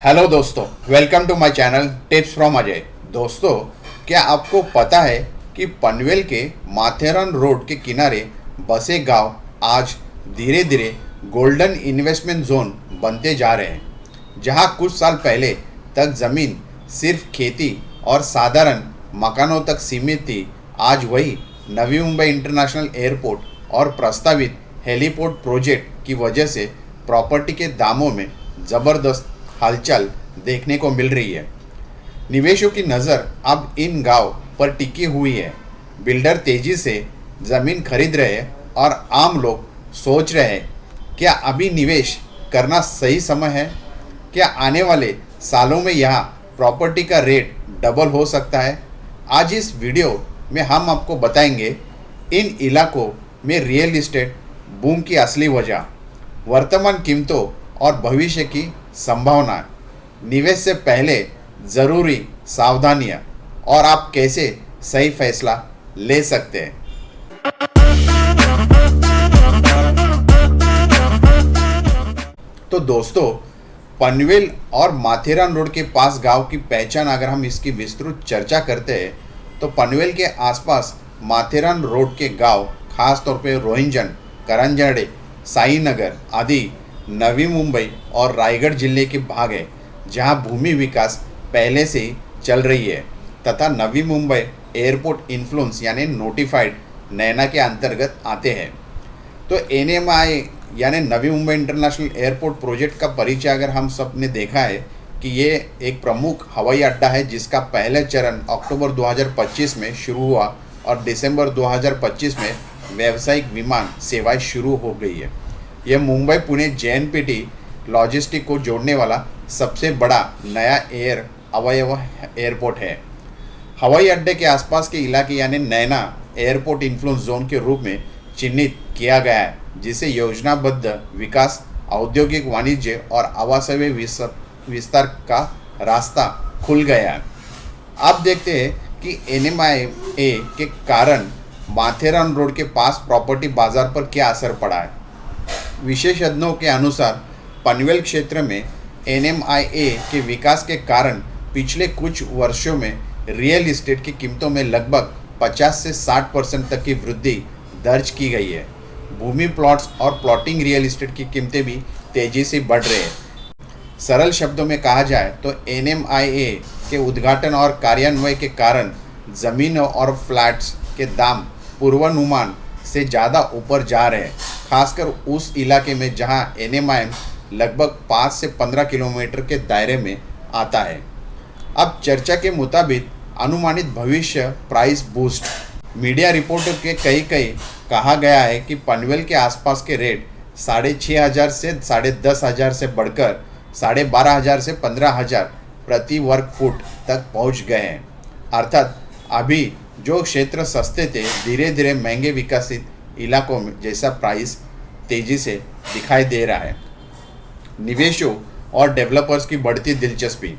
Hello दोस्तों, welcome to my channel tips from Ajay. दोस्तों, क्या आपको पता है कि पनवेल के माथेरन रोड के किनारे बसे गांव आज धीरे धीरे गोल्डन इन्वेस्टमेंट जोन बनते जा रहे हैं। जहां कुछ साल पहले तक ज़मीन सिर्फ खेती और साधारण मकानों तक सीमित थी, आज वही नवी मुंबई इंटरनेशनल एयरपोर्ट और प्रस्तावित हेलीपोर्ट प्रोजेक्ट की वजह से प्रॉपर्टी के दामों में ज़बरदस्त हलचल देखने को मिल रही है। निवेशों की नज़र अब इन गांव पर टिकी हुई है। बिल्डर तेजी से ज़मीन खरीद रहे हैं और आम लोग सोच रहे हैं, क्या अभी निवेश करना सही समय है? क्या आने वाले सालों में यहाँ प्रॉपर्टी का रेट डबल हो सकता है? आज इस वीडियो में हम आपको बताएंगे इन इलाकों में रियल इस्टेट बूम की असली वजह, वर्तमान कीमतों और भविष्य की संभावना, निवेश से पहले ज़रूरी सावधानियां और आप कैसे सही फैसला ले सकते हैं। तो दोस्तों, पनवेल और माथेरान रोड के पास गांव की पहचान अगर हम इसकी विस्तृत चर्चा करते हैं तो पनवेल के आसपास माथेरान रोड के गांव खास तौर पे रोहिंजन, करंजड़े, साईनगर आदि नवी मुंबई और रायगढ़ जिले के भाग है जहां भूमि विकास पहले से ही चल रही है तथा नवी मुंबई एयरपोर्ट इन्फ्लुएंस यानी नोटिफाइड नैना के अंतर्गत आते हैं। तो एनएमआई यानी Navi Mumbai international airport project का परिचय अगर हम सब ने देखा है कि ये एक प्रमुख हवाई अड्डा है जिसका पहला चरण अक्टूबर 2025 में शुरू हुआ और दिसंबर 2025 में व्यावसायिक विमान सेवाएं शुरू हो गई है। यह मुंबई पुणे जेएनपीटी लॉजिस्टिक को जोड़ने वाला सबसे बड़ा नया अवयव एयरपोर्ट है। हवाई अड्डे के आसपास के इलाके यानी नैना एयरपोर्ट इन्फ्लुएंस जोन के रूप में चिन्हित किया गया है, जिसे योजनाबद्ध विकास, औद्योगिक वाणिज्य और आवासीय विस्तार का रास्ता खुल गया है। अब देखते हैं कि एनएमआईए के कारण माथेरान रोड के पास प्रॉपर्टी बाजार पर क्या असर पड़ा है। विशेषज्ञों के अनुसार पनवेल क्षेत्र में एनएमआईए के विकास के कारण पिछले कुछ वर्षों में रियल इस्टेट की कीमतों में लगभग 50 से 60% तक की वृद्धि दर्ज की गई है। भूमि प्लॉट्स और प्लॉटिंग रियल इस्टेट की कीमतें भी तेज़ी से बढ़ रही हैं। सरल शब्दों में कहा जाए तो एनएमआईए के उद्घाटन और कार्यान्वयन के कारण ज़मीनों और फ्लैट्स के दाम पूर्वानुमान से ज़्यादा ऊपर जा रहे हैं, खासकर उस इलाके में जहां एनएमआईएम लगभग 5 से 15 किलोमीटर के दायरे में आता है। अब चर्चा के मुताबिक अनुमानित भविष्य प्राइस बूस्ट, मीडिया रिपोर्टों के कई कहा गया है कि पनवेल के आसपास के रेट 6,500 से 10,500 से बढ़कर 12,500 से 15,000 प्रति वर्ग फुट तक पहुंच गए हैं। अर्थात अभी जो क्षेत्र सस्ते थे धीरे धीरे महंगे विकसित इलाकों में जैसा प्राइस तेज़ी से दिखाई दे रहा है। निवेशों और डेवलपर्स की बढ़ती दिलचस्पी,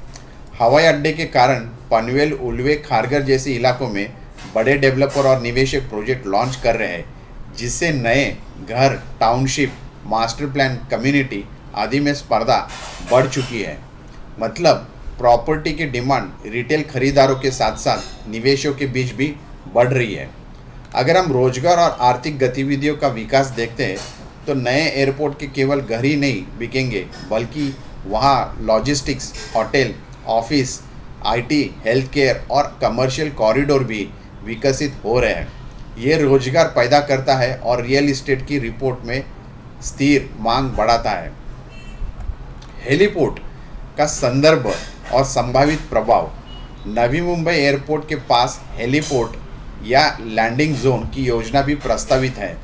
हवाई अड्डे के कारण पनवेल, उल्वे, खारघर जैसे इलाकों में बड़े डेवलपर और निवेशक प्रोजेक्ट लॉन्च कर रहे हैं, जिससे नए घर, टाउनशिप, मास्टर प्लान, कम्युनिटी आदि में स्पर्धा बढ़ चुकी है। मतलब प्रॉपर्टी की डिमांड रिटेल खरीदारों के साथ साथ निवेशों के बीच भी बढ़ रही है। अगर हम रोजगार और आर्थिक गतिविधियों का विकास देखते हैं तो नए एयरपोर्ट के केवल घर ही नहीं बिकेंगे, बल्कि वहाँ logistics, hotel, office, IT, health care और कमर्शियल कॉरिडोर भी विकसित हो रहे हैं। ये रोजगार पैदा करता है और रियल इस्टेट की रिपोर्ट में स्थिर मांग बढ़ाता है। हेलीपोर्ट का संदर्भ और संभावित प्रभाव, नवी मुंबई एयरपोर्ट के पास हेलीपोर्ट या लैंडिंग जोन की योजना भी प्रस्तावित है,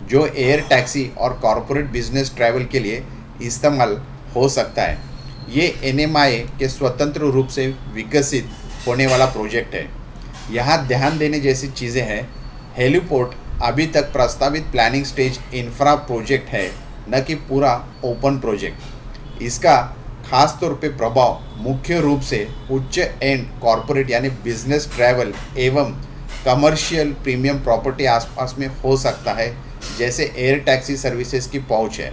जो एयर टैक्सी और कॉरपोरेट बिजनेस ट्रैवल के लिए इस्तेमाल हो सकता है। ये एनएमआईए के स्वतंत्र रूप से विकसित होने वाला प्रोजेक्ट है। यहाँ ध्यान देने जैसी चीज़ें हैं, हेलीपोर्ट अभी तक प्रस्तावित प्लानिंग स्टेज इंफ्रा प्रोजेक्ट है, न कि पूरा ओपन प्रोजेक्ट। इसका खास तौर पे प्रभाव मुख्य रूप से उच्च एंड कॉरपोरेट यानी बिजनेस ट्रैवल एवं कमर्शियल प्रीमियम प्रॉपर्टी आसपास में हो सकता है, जैसे एयर टैक्सी सर्विसेज की पहुंच है।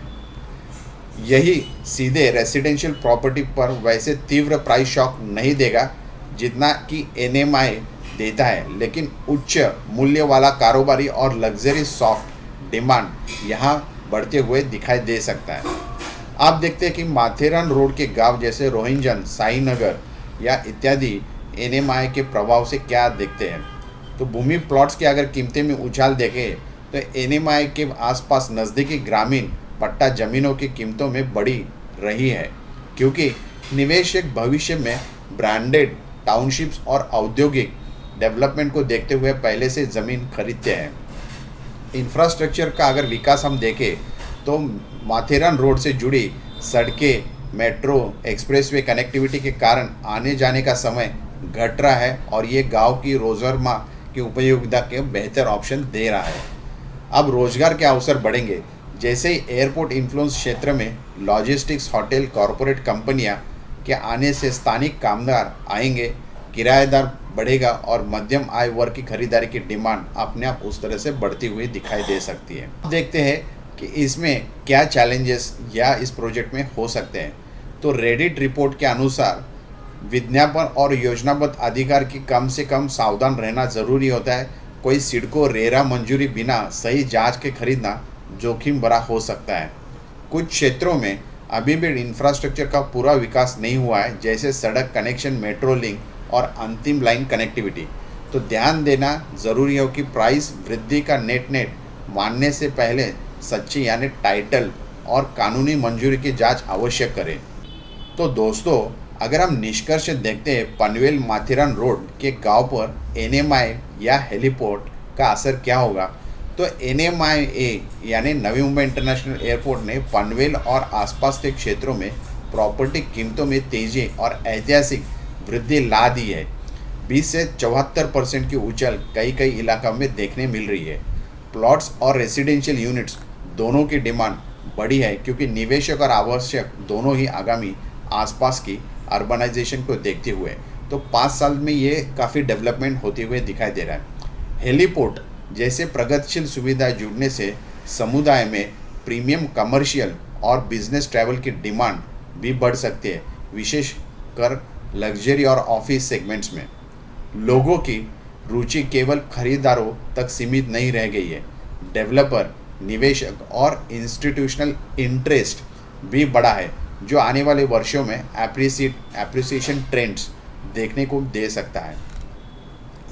यही सीधे रेसिडेंशियल प्रॉपर्टी पर वैसे तीव्र प्राइस शॉक नहीं देगा जितना कि एनएमआई देता है, लेकिन उच्च मूल्य वाला कारोबारी और लग्जरी सॉफ्ट डिमांड यहाँ बढ़ते हुए दिखाई दे सकता है। आप देखते हैं कि माथेरान रोड के गांव जैसे रोहिंजन, साईनगर या इत्यादि एनएमआई के प्रभाव से क्या देखते हैं। तो भूमि प्लॉट्स की अगर कीमतें में उछाल देखें तो एनएमआई के आसपास नज़दीकी ग्रामीण पट्टा ज़मीनों की कीमतों में बढ़ी रही है, क्योंकि निवेशक भविष्य में ब्रांडेड टाउनशिप्स और औद्योगिक डेवलपमेंट को देखते हुए पहले से ज़मीन खरीदते हैं। इंफ्रास्ट्रक्चर का अगर विकास हम देखें तो माथेरान रोड से जुड़ी सड़कें, मेट्रो, एक्सप्रेसवे कनेक्टिविटी के कारण आने जाने का समय घट रहा है और ये गांव की रोज़मर्रा की उपयोगिता के बेहतर ऑप्शन दे रहा है। अब रोजगार के अवसर बढ़ेंगे। जैसे ही एयरपोर्ट इन्फ्लुएंस क्षेत्र में लॉजिस्टिक्स, होटल, कॉरपोरेट कंपनियां के आने से स्थानिक कामगार आएंगे, किराएदार बढ़ेगा और मध्यम आय वर्ग की खरीदारी की डिमांड अपने आप उस तरह से बढ़ती हुई दिखाई दे सकती है। देखते हैं कि इसमें क्या चैलेंजेस या इस प्रोजेक्ट में हो सकते हैं। तो रेडिट रिपोर्ट के अनुसार विज्ञापन और योजनाबद्ध अधिकार की कम से कम सावधान रहना जरूरी होता है। कोई सिडको रेरा मंजूरी बिना सही जांच के खरीदना जोखिम भरा हो सकता है। कुछ क्षेत्रों में अभी भी इंफ्रास्ट्रक्चर का पूरा विकास नहीं हुआ है, जैसे सड़क कनेक्शन, मेट्रो लिंक और अंतिम लाइन कनेक्टिविटी। तो ध्यान देना ज़रूरी हो कि प्राइस वृद्धि का नेट मानने से पहले सच्ची यानी टाइटल और कानूनी मंजूरी की जांच अवश्य करें। तो दोस्तों, अगर हम निष्कर्ष देखते हैं पनवेल माथेरान रोड के गांव पर एनएमआई या हेलीपोर्ट का असर क्या होगा, तो एनएमआई यानी नवी मुंबई इंटरनेशनल एयरपोर्ट ने पनवेल और आसपास के क्षेत्रों में प्रॉपर्टी कीमतों में तेज़ी और ऐतिहासिक वृद्धि ला दी है। 20 से 74% की उछाल कई इलाकों में देखने मिल रही है। प्लॉट्स और रेसिडेंशियल यूनिट्स दोनों की डिमांड बढ़ी है, क्योंकि निवेशक और आवश्यक दोनों ही आगामी आसपास की अर्बनाइजेशन को देखते हुए। तो 5 साल में ये काफ़ी डेवलपमेंट होते हुए दिखाई दे रहा है। हेलीपोर्ट जैसे प्रगतिशील सुविधाएं जुड़ने से समुदाय में प्रीमियम कमर्शियल और बिजनेस ट्रैवल की डिमांड भी बढ़ सकती है, विशेषकर लग्जरी और ऑफिस सेगमेंट्स में। लोगों की रुचि केवल खरीदारों तक सीमित नहीं रह गई है। डेवलपर, निवेशक और इंस्टीट्यूशनल इंटरेस्ट भी बढ़ा है, जो आने वाले वर्षों में एप्रिसिएशन ट्रेंड्स देखने को दे सकता है।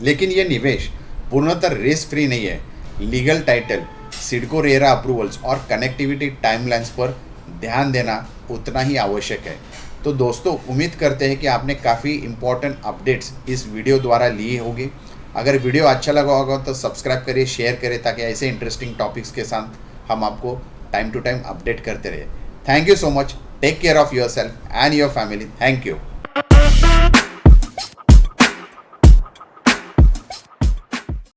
लेकिन यह निवेश पूर्णतः रिस्क फ्री नहीं है। Legal title, CIDCO RERA approvals और कनेक्टिविटी टाइमलाइंस पर ध्यान देना उतना ही आवश्यक है। तो दोस्तों, उम्मीद करते हैं कि आपने काफ़ी इम्पोर्टेंट अपडेट्स इस वीडियो द्वारा लिए होंगे। अगर वीडियो अच्छा लगा होगा तो सब्सक्राइब करिए, शेयर करें, ताकि ऐसे इंटरेस्टिंग टॉपिक्स के साथ हम आपको टाइम टू टाइम अपडेट करते रहे। Thank you so much. Take care of yourself and your family. Thank you.